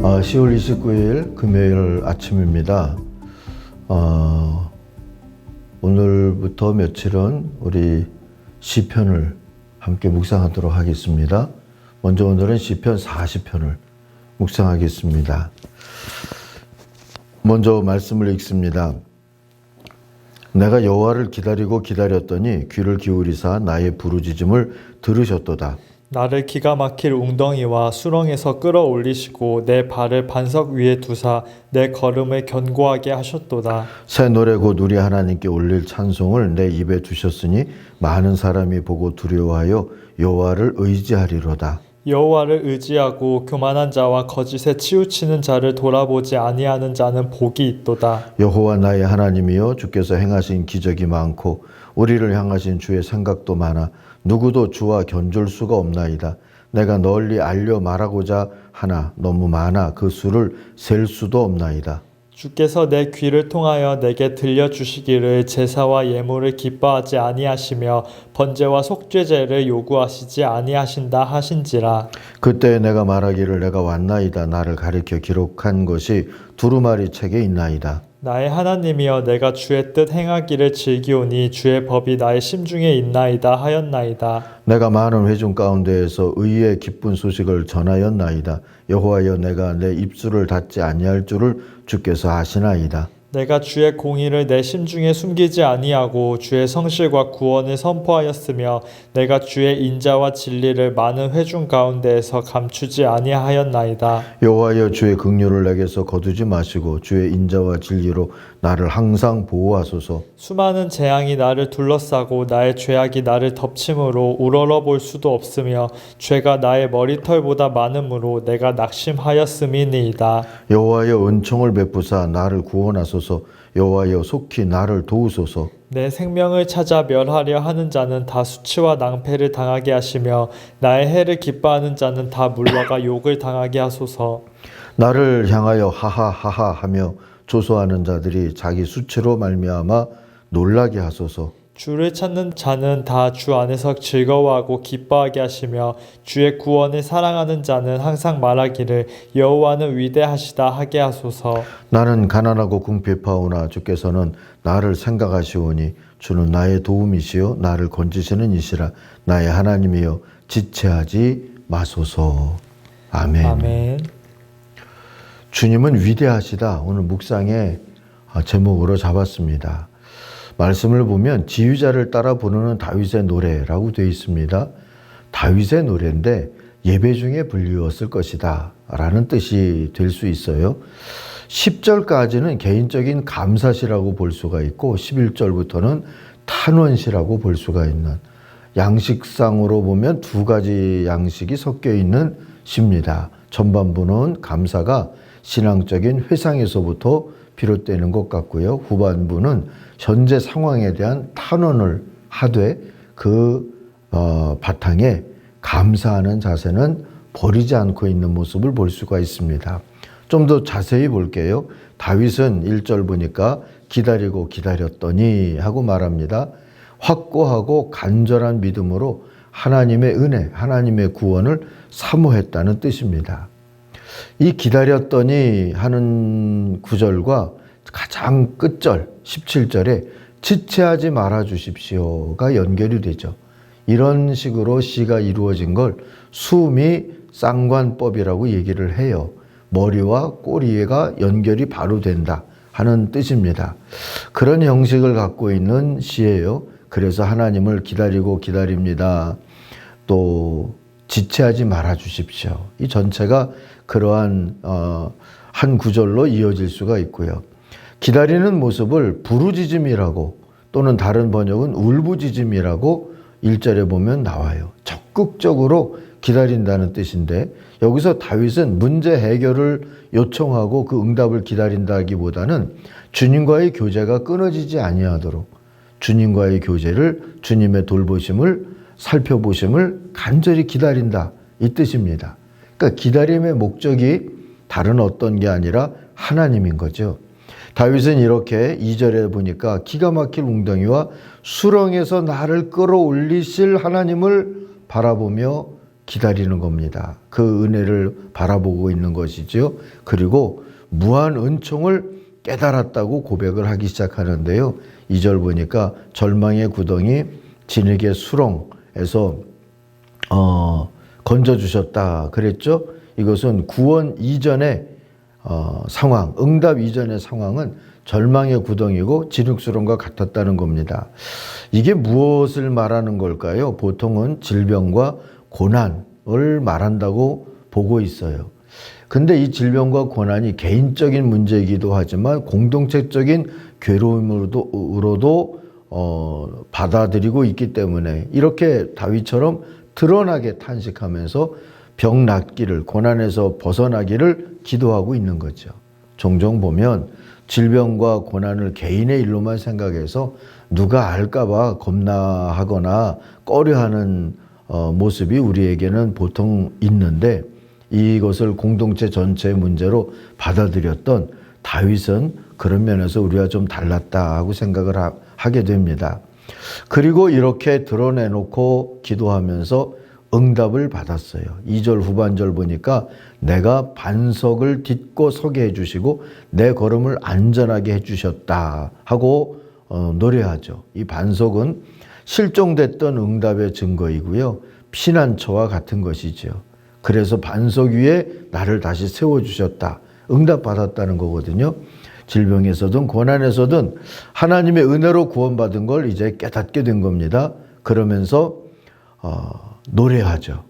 10월 29일 금요일 아침입니다. 오늘부터 며칠은 우리 시편을 함께 묵상하도록 하겠습니다. 먼저 오늘은 시편 40편을 묵상하겠습니다. 먼저 말씀을 읽습니다. 내가 여호와를 기다리고 기다렸더니 귀를 기울이사 나의 부르짖음을 들으셨도다. 나를 기가 막힐 웅덩이와 수렁에서 끌어올리시고 내 발을 반석 위에 두사 내 걸음을 견고하게 하셨도다. 새 노래 곧 우리 하나님께 올릴 찬송을 내 입에 두셨으니 많은 사람이 보고 두려워하여 여호와를 의지하리로다. 여호와를 의지하고 교만한 자와 거짓에 치우치는 자를 돌아보지 아니하는 자는 복이 있도다. 여호와 나의 하나님이여 주께서 행하신 기적이 많고 우리를 향하신 주의 생각도 많아 누구도 주와 견줄 수가 없나이다. 내가 널리 알려 말하고자 하나 너무 많아 그 수를 셀 수도 없나이다. 주께서 내 귀를 통하여 내게 들려주시기를 제사와 예물을 기뻐하지 아니하시며 번제와 속죄제를 요구하시지 아니하신다 하신지라. 그때 내가 말하기를 내가 왔나이다. 나를 가리켜 기록한 것이 두루마리 책에 있나이다. 나의 하나님이여 내가 주의 뜻 행하기를 즐기오니 주의 법이 나의 심중에 있나이다 하였나이다. 내가 많은 회중 가운데에서 의의 기쁜 소식을 전하였나이다. 여호와여 내가 내 입술을 닫지 아니할 줄을 주께서 아시나이다. 내가 주의 공의를 내 심중에 숨기지 아니하고 주의 성실과 구원을 선포하였으며 내가 주의 인자와 진리를 많은 회중 가운데에서 감추지 아니하였나이다. 여호와여 주의 긍휼을 내게서 거두지 마시고 주의 인자와 진리로 나를 항상 보호하소서. 수많은 재앙이 나를 둘러싸고 나의 죄악이 나를 덮침으로 우러러 볼 수도 없으며 죄가 나의 머리털보다 많으므로 내가 낙심하였음이니이다. 여호와여 은총을 베푸사 나를 구원하소서. 여호와여 속히 나를 도우소서. 내 생명을 찾아 멸하려 하는 자는 다 수치와 낭패를 당하게 하시며 나의 해를 기뻐하는 자는 다 물러가 욕을 당하게 하소서. 나를 향하여 하하하하 하며 조소하는 자들이 자기 수치로 말미암아 놀라게 하소서. 주를 찾는 자는 다 주 안에서 즐거워하고 기뻐하게 하시며 주의 구원을 사랑하는 자는 항상 말하기를 여호와는 위대하시다 하게 하소서. 나는 가난하고 궁핍하오나 주께서는 나를 생각하시오니 주는 나의 도움이시요 나를 건지시는 이시라. 나의 하나님이여 지체하지 마소서. 아멘. 아멘. 주님은 위대하시다. 오늘 묵상의 제목으로 잡았습니다. 말씀을 보면 지휘자를 따라 부르는 다윗의 노래라고 되어 있습니다. 다윗의 노래인데 예배 중에 불리웠을 것이다 라는 뜻이 될 수 있어요. 10절까지는 개인적인 감사시라고 볼 수가 있고 11절부터는 탄원시라고 볼 수가 있는, 양식상으로 보면 두 가지 양식이 섞여 있는 시입니다. 전반부는 감사가 신앙적인 회상에서부터 비롯되는 것 같고요. 후반부는 현재 상황에 대한 탄원을 하되 그 바탕에 감사하는 자세는 버리지 않고 있는 모습을 볼 수가 있습니다. 좀 더 자세히 볼게요. 다윗은 1절 보니까 기다리고 기다렸더니 하고 말합니다. 확고하고 간절한 믿음으로 하나님의 은혜, 하나님의 구원을 사모했다는 뜻입니다. 이 기다렸더니 하는 구절과 가장 끝절 17절에 지체하지 말아 주십시오가 연결이 되죠. 이런 식으로 시가 이루어진 걸 수미 쌍관법이라고 얘기를 해요. 머리와 꼬리가 연결이 바로 된다 하는 뜻입니다. 그런 형식을 갖고 있는 시예요. 그래서 하나님을 기다리고 기다립니다. 또 지체하지 말아 주십시오. 이 전체가 그러한 한 구절로 이어질 수가 있고요. 기다리는 모습을 부르짖음이라고 또는 다른 번역은 울부짖음이라고 1절에 보면 나와요. 적극적으로 기다린다는 뜻인데 여기서 다윗은 문제 해결을 요청하고 그 응답을 기다린다기보다는 주님과의 교제가 끊어지지 아니하도록 주님과의 교제를, 주님의 돌보심을, 살펴보심을 간절히 기다린다 이 뜻입니다. 그러니까 기다림의 목적이 다른 어떤 게 아니라 하나님인 거죠. 다윗은 이렇게 2절에 보니까 기가 막힐 웅덩이와 수렁에서 나를 끌어올리실 하나님을 바라보며 기다리는 겁니다. 그 은혜를 바라보고 있는 것이지요. 그리고 무한 은총을 깨달았다고 고백을 하기 시작하는데요. 2절 보니까 절망의 구덩이 진흙의 수렁에서 건져주셨다 그랬죠. 이것은 구원 이전의 상황, 응답 이전의 상황은 절망의 구덩이고 진흙수렁과 같았다는 겁니다. 이게 무엇을 말하는 걸까요? 보통은 질병과 고난을 말한다고 보고 있어요. 근데 이 질병과 고난이 개인적인 문제이기도 하지만 공동체적인 괴로움으로도 받아들이고 있기 때문에 이렇게 다윗처럼 드러나게 탄식하면서 병 낫기를, 고난에서 벗어나기를 기도하고 있는 거죠. 종종 보면 질병과 고난을 개인의 일로만 생각해서 누가 알까봐 겁나하거나 꺼려하는 모습이 우리에게는 보통 있는데, 이것을 공동체 전체의 문제로 받아들였던 다윗은 그런 면에서 우리와 좀 달랐다 하고 생각을 하게 됩니다. 그리고 이렇게 드러내놓고 기도하면서 응답을 받았어요. 2절 후반절 보니까 내가 반석을 딛고 서게 해주시고 내 걸음을 안전하게 해주셨다 하고 노래하죠. 이 반석은 실종됐던 응답의 증거이고요. 피난처와 같은 것이죠. 그래서 반석 위에 나를 다시 세워주셨다. 응답받았다는 거거든요. 질병에서든 고난에서든 하나님의 은혜로 구원받은 걸 이제 깨닫게 된 겁니다. 그러면서 노래하죠.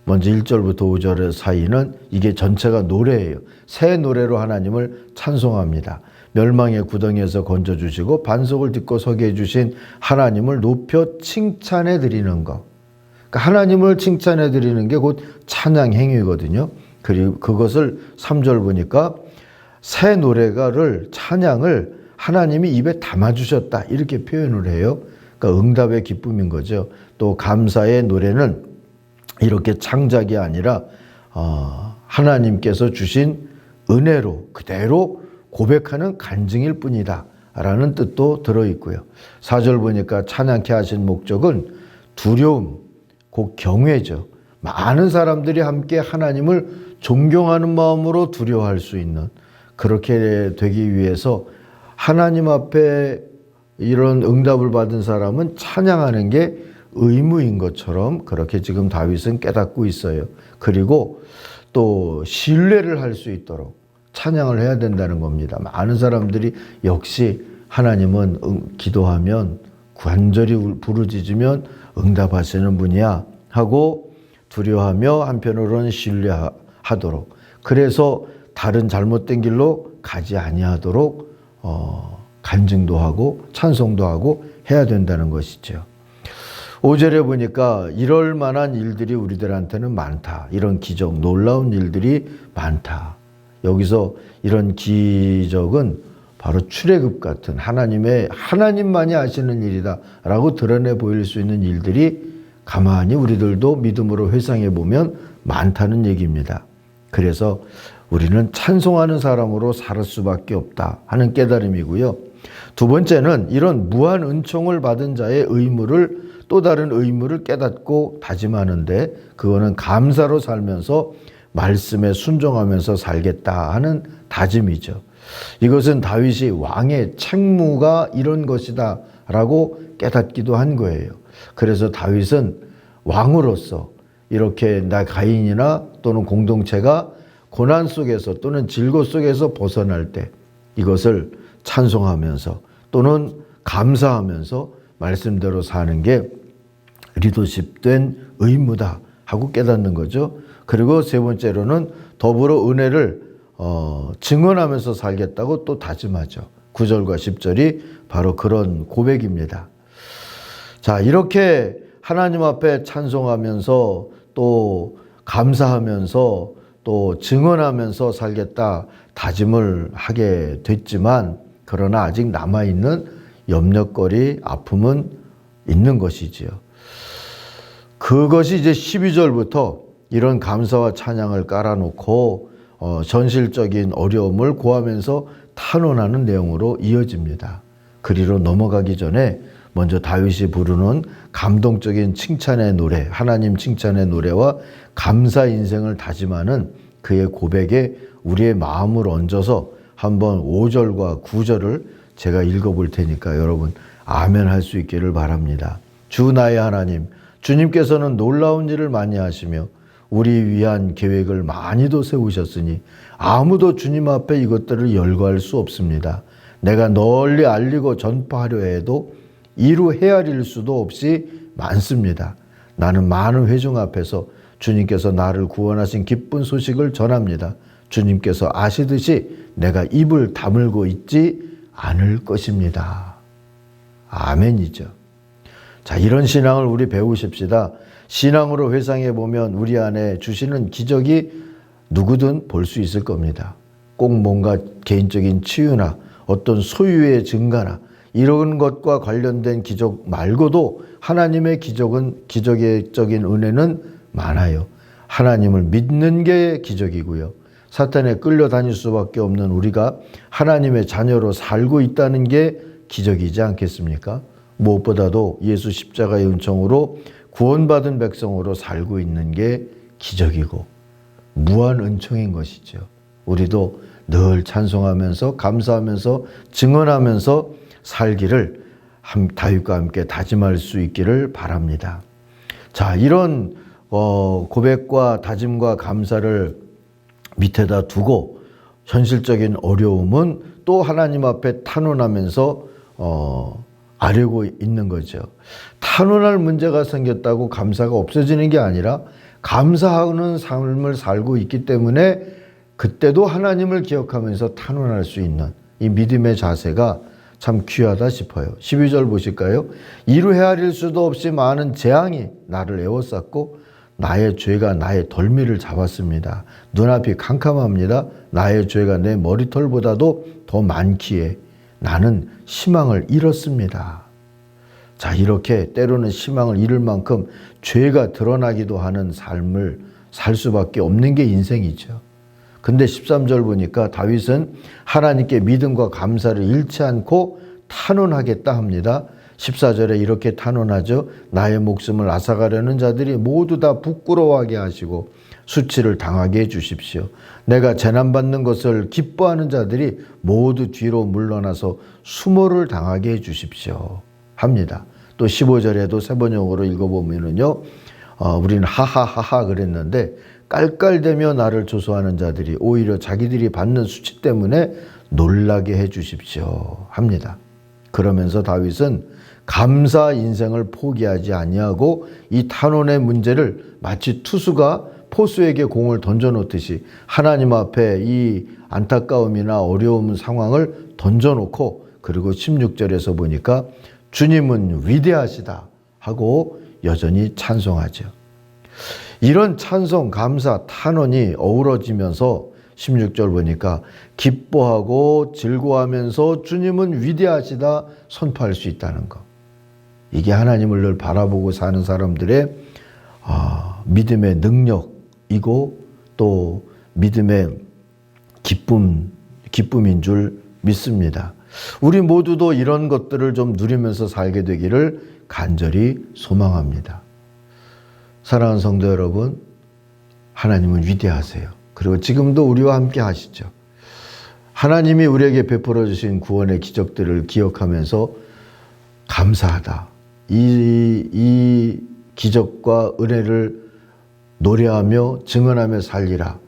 먼저 1절부터 5절 사이는 이게 전체가 노래예요. 새 노래로 하나님을 찬송합니다. 멸망의 구덩이에서 건져주시고 반석을 딛고 서게 해주신 하나님을 높여 칭찬해 드리는 것. 그러니까 하나님을 칭찬해 드리는 게 곧 찬양 행위거든요. 그리고 그것을 3절 보니까 새 노래가를 찬양을 하나님이 입에 담아주셨다 이렇게 표현을 해요. 그러니까 응답의 기쁨인 거죠. 또 감사의 노래는 이렇게 창작이 아니라 하나님께서 주신 은혜로 그대로 고백하는 간증일 뿐이다 라는 뜻도 들어있고요. 4절 보니까 찬양케 하신 목적은 두려움, 곧 경외죠. 많은 사람들이 함께 하나님을 존경하는 마음으로 두려워할 수 있는, 그렇게 되기 위해서 하나님 앞에 이런 응답을 받은 사람은 찬양하는 게 의무인 것처럼 그렇게 지금 다윗은 깨닫고 있어요. 그리고 또 신뢰를 할 수 있도록 찬양을 해야 된다는 겁니다. 많은 사람들이 역시 하나님은 기도하면 간절히 부르짖으면 응답하시는 분이야 하고 두려워하며 한편으로는 신뢰하도록, 그래서 다른 잘못된 길로 가지 아니하도록 간증도 하고 찬송도 하고 해야 된다는 것이죠. 5절에 보니까 이럴 만한 일들이 우리들한테는 많다. 이런 기적, 놀라운 일들이 많다. 여기서 이런 기적은 바로 출애굽 같은 하나님만이 하시는 일이다 라고 드러내 보일 수 있는 일들이 가만히 우리들도 믿음으로 회상해 보면 많다는 얘기입니다. 그래서 우리는 찬송하는 사람으로 살 수밖에 없다 하는 깨달음이고요. 두 번째는 이런 무한 은총을 받은 자의 또 다른 의무를 깨닫고 다짐하는데, 그거는 감사로 살면서 말씀에 순종하면서 살겠다 하는 다짐이죠. 이것은 다윗이 왕의 책무가 이런 것이다 라고 깨닫기도 한 거예요. 그래서 다윗은 왕으로서 이렇게 가인이나 또는 공동체가 고난 속에서 또는 질고 속에서 벗어날 때 이것을 찬송하면서 또는 감사하면서 말씀대로 사는 게 리더십된 의무다 하고 깨닫는 거죠. 그리고 세 번째로는 더불어 은혜를 증언하면서 살겠다고 또 다짐하죠. 9절과 10절이 바로 그런 고백입니다. 자, 이렇게 하나님 앞에 찬송하면서 또 감사하면서 또 증언하면서 살겠다 다짐을 하게 됐지만, 그러나 아직 남아있는 염려거리, 아픔은 있는 것이지요. 그것이 이제 12절부터 이런 감사와 찬양을 깔아놓고 전실적인 어려움을 고하면서 탄원하는 내용으로 이어집니다. 그리로 넘어가기 전에 먼저 다윗이 부르는 감동적인 칭찬의 노래, 하나님 칭찬의 노래와 감사 인생을 다짐하는 그의 고백에 우리의 마음을 얹어서 한번 5절과 9절을 제가 읽어볼 테니까 여러분 아멘 할 수 있기를 바랍니다. 주 나의 하나님, 주님께서는 놀라운 일을 많이 하시며 우리 위한 계획을 많이도 세우셨으니 아무도 주님 앞에 이것들을 열거할 수 없습니다. 내가 널리 알리고 전파하려 해도 이루 헤아릴 수도 없이 많습니다. 나는 많은 회중 앞에서 주님께서 나를 구원하신 기쁜 소식을 전합니다. 주님께서 아시듯이 내가 입을 다물고 있지 않을 것입니다. 아멘이죠. 자, 이런 신앙을 우리 배우십시다. 신앙으로 회상해 보면 우리 안에 주시는 기적이 누구든 볼 수 있을 겁니다. 꼭 뭔가 개인적인 치유나 어떤 소유의 증가나 이런 것과 관련된 기적 말고도 하나님의 기적적인 은혜는 많아요. 하나님을 믿는 게 기적이고요. 사탄에 끌려다닐 수밖에 없는 우리가 하나님의 자녀로 살고 있다는 게 기적이지 않겠습니까? 무엇보다도 예수 십자가의 은총으로 구원받은 백성으로 살고 있는 게 기적이고 무한 은총인 것이죠. 우리도 늘 찬송하면서 감사하면서 증언하면서 살기를 다윗과 함께 다짐할 수 있기를 바랍니다. 자, 이런 고백과 다짐과 감사를 밑에다 두고 현실적인 어려움은 또 하나님 앞에 탄원하면서 아뢰고 있는 거죠. 탄원할 문제가 생겼다고 감사가 없어지는 게 아니라 감사하는 삶을 살고 있기 때문에 그때도 하나님을 기억하면서 탄원할 수 있는 이 믿음의 자세가 참 귀하다 싶어요. 12절 보실까요? 이루 헤아릴 수도 없이 많은 재앙이 나를 에워쌌고 나의 죄가 나의 덜미를 잡았습니다. 눈앞이 캄캄합니다. 나의 죄가 내 머리털보다도 더 많기에 나는 희망을 잃었습니다. 자, 이렇게 때로는 희망을 잃을 만큼 죄가 드러나기도 하는 삶을 살 수밖에 없는 게 인생이죠. 근데 13절 보니까 다윗은 하나님께 믿음과 감사를 잃지 않고 탄원하겠다 합니다. 14절에 이렇게 탄원하죠. 나의 목숨을 앗아가려는 자들이 모두 다 부끄러워하게 하시고 수치를 당하게 해주십시오. 내가 재난받는 것을 기뻐하는 자들이 모두 뒤로 물러나서 수모를 당하게 해주십시오 합니다. 또 15절에도 세번역으로 읽어보면요, 우리는 하하하하 그랬는데 깔깔대며 나를 조소하는 자들이 오히려 자기들이 받는 수치 때문에 놀라게 해주십시오 합니다. 그러면서 다윗은 감사 인생을 포기하지 아니하고 이 탄원의 문제를 마치 투수가 포수에게 공을 던져놓듯이 하나님 앞에 이 안타까움이나 어려움 상황을 던져놓고 그리고 16절에서 보니까 주님은 위대하시다 하고 여전히 찬송하죠. 이런 찬송, 감사, 탄원이 어우러지면서 16절 보니까 기뻐하고 즐거워하면서 주님은 위대하시다 선포할 수 있다는 것. 이게 하나님을 늘 바라보고 사는 사람들의 믿음의 능력이고 또 믿음의 기쁨인 줄 믿습니다. 우리 모두도 이런 것들을 좀 누리면서 살게 되기를 간절히 소망합니다. 사랑하는 성도 여러분, 하나님은 위대하세요. 그리고 지금도 우리와 함께 하시죠. 하나님이 우리에게 베풀어 주신 구원의 기적들을 기억하면서 감사하다. 이 기적과 은혜를 노래하며 증언하며 살리라.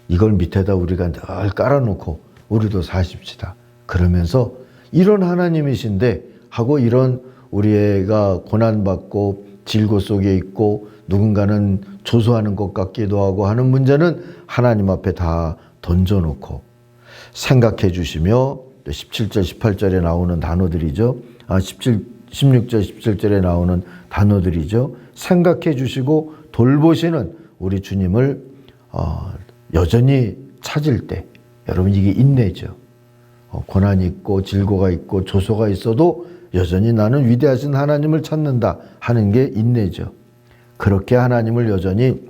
이걸 밑에다 우리가 늘 깔아놓고 우리도 사십시다. 그러면서 이런 하나님이신데 하고 이런 우리가 고난받고 질고 속에 있고 누군가는 조소하는 것 같기도 하고 하는 문제는 하나님 앞에 다 던져놓고 생각해 주시며 17절 18절에 나오는 단어들이죠. 16절 17절에 나오는 단어들이죠. 생각해 주시고 돌보시는 우리 주님을 여전히 찾을 때 여러분 이게 인내죠. 고난이 있고 질고가 있고 조소가 있어도 여전히 나는 위대하신 하나님을 찾는다 하는 게 인내죠. 그렇게 하나님을 여전히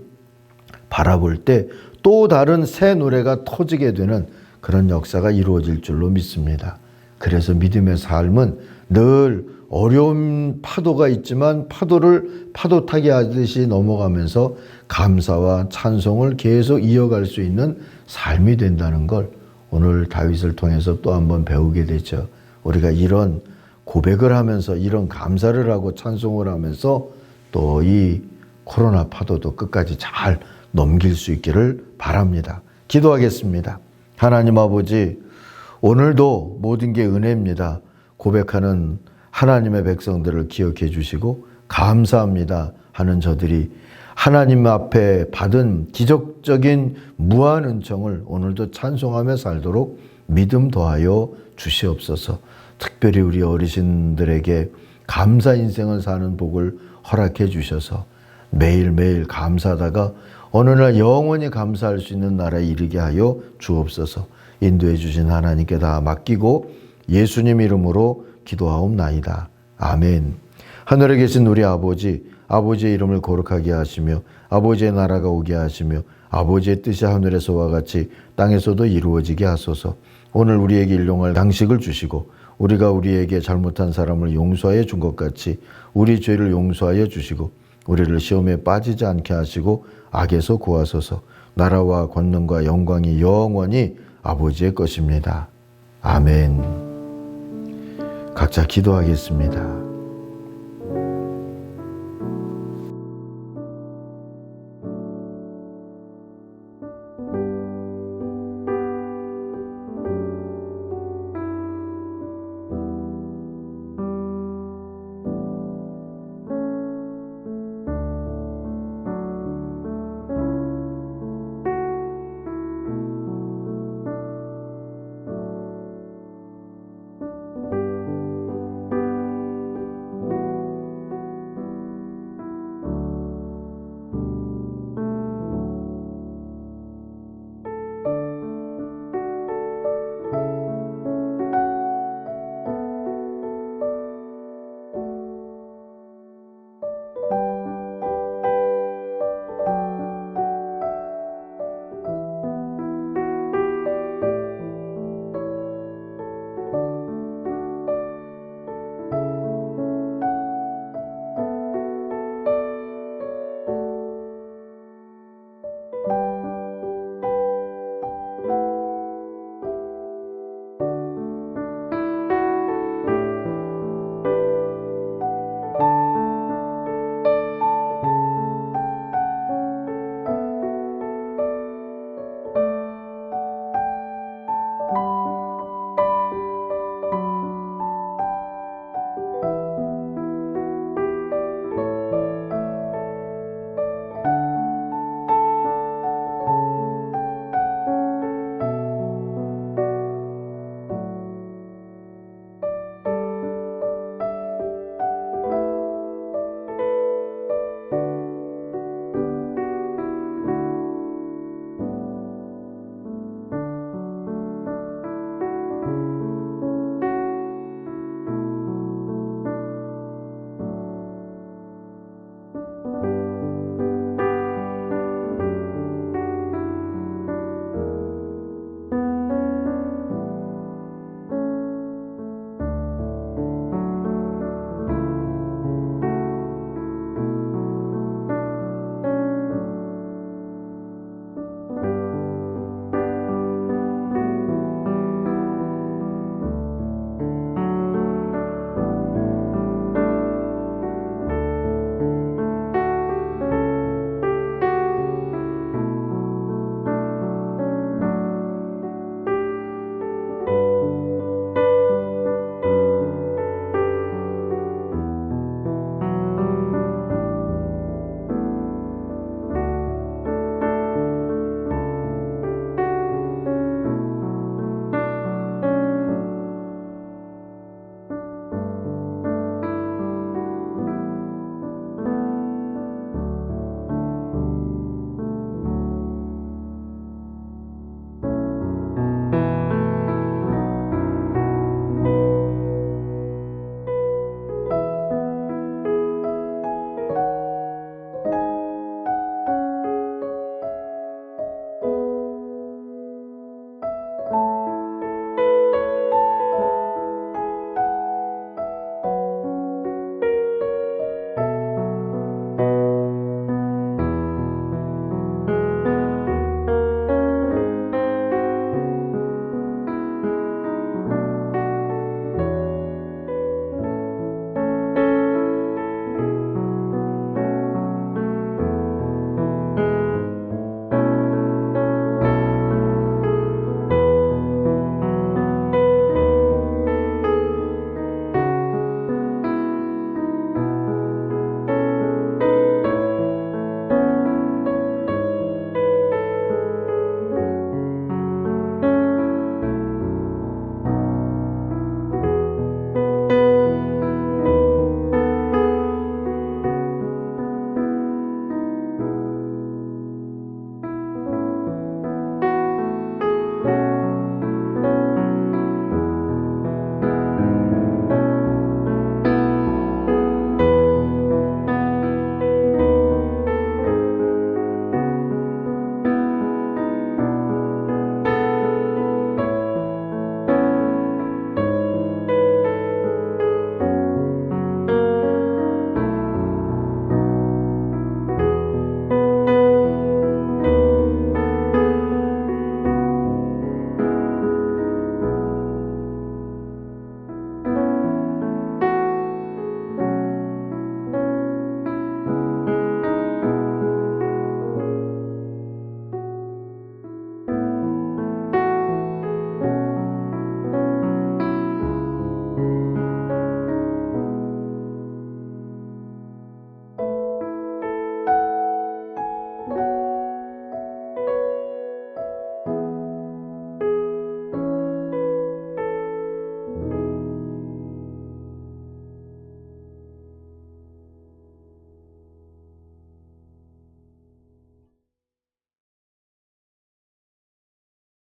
바라볼 때 또 다른 새 노래가 터지게 되는 그런 역사가 이루어질 줄로 믿습니다. 그래서 믿음의 삶은 늘 어려운 파도가 있지만 파도를 파도 타기 하듯이 넘어가면서 감사와 찬송을 계속 이어갈 수 있는 삶이 된다는 걸 오늘 다윗을 통해서 또 한번 배우게 되죠. 우리가 이런 고백을 하면서 이런 감사를 하고 찬송을 하면서 또 이 코로나 파도도 끝까지 잘 넘길 수 있기를 바랍니다. 기도하겠습니다. 하나님 아버지, 오늘도 모든 게 은혜입니다. 고백하는 하나님의 백성들을 기억해 주시고 감사합니다 하는 저들이 하나님 앞에 받은 기적적인 무한 은총을 오늘도 찬송하며 살도록 믿음 더하여 주시옵소서. 특별히 우리 어르신들에게 감사 인생을 사는 복을 허락해 주셔서 매일매일 감사하다가 어느 날 영원히 감사할 수 있는 나라에 이르게 하여 주옵소서. 인도해 주신 하나님께 다 맡기고 예수님 이름으로 기도하옵나이다. 아멘. 하늘에 계신 우리 아버지, 아버지의 이름을 거룩하게 하시며 아버지의 나라가 오게 하시며 아버지의 뜻이 하늘에서와 같이 땅에서도 이루어지게 하소서. 오늘 우리에게 일용할 양식을 주시고 우리가 우리에게 잘못한 사람을 용서하여 준 것 같이 우리 죄를 용서하여 주시고 우리를 시험에 빠지지 않게 하시고 악에서 구하소서. 나라와 권능과 영광이 영원히 아버지의 것입니다. 아멘. 각자 기도하겠습니다.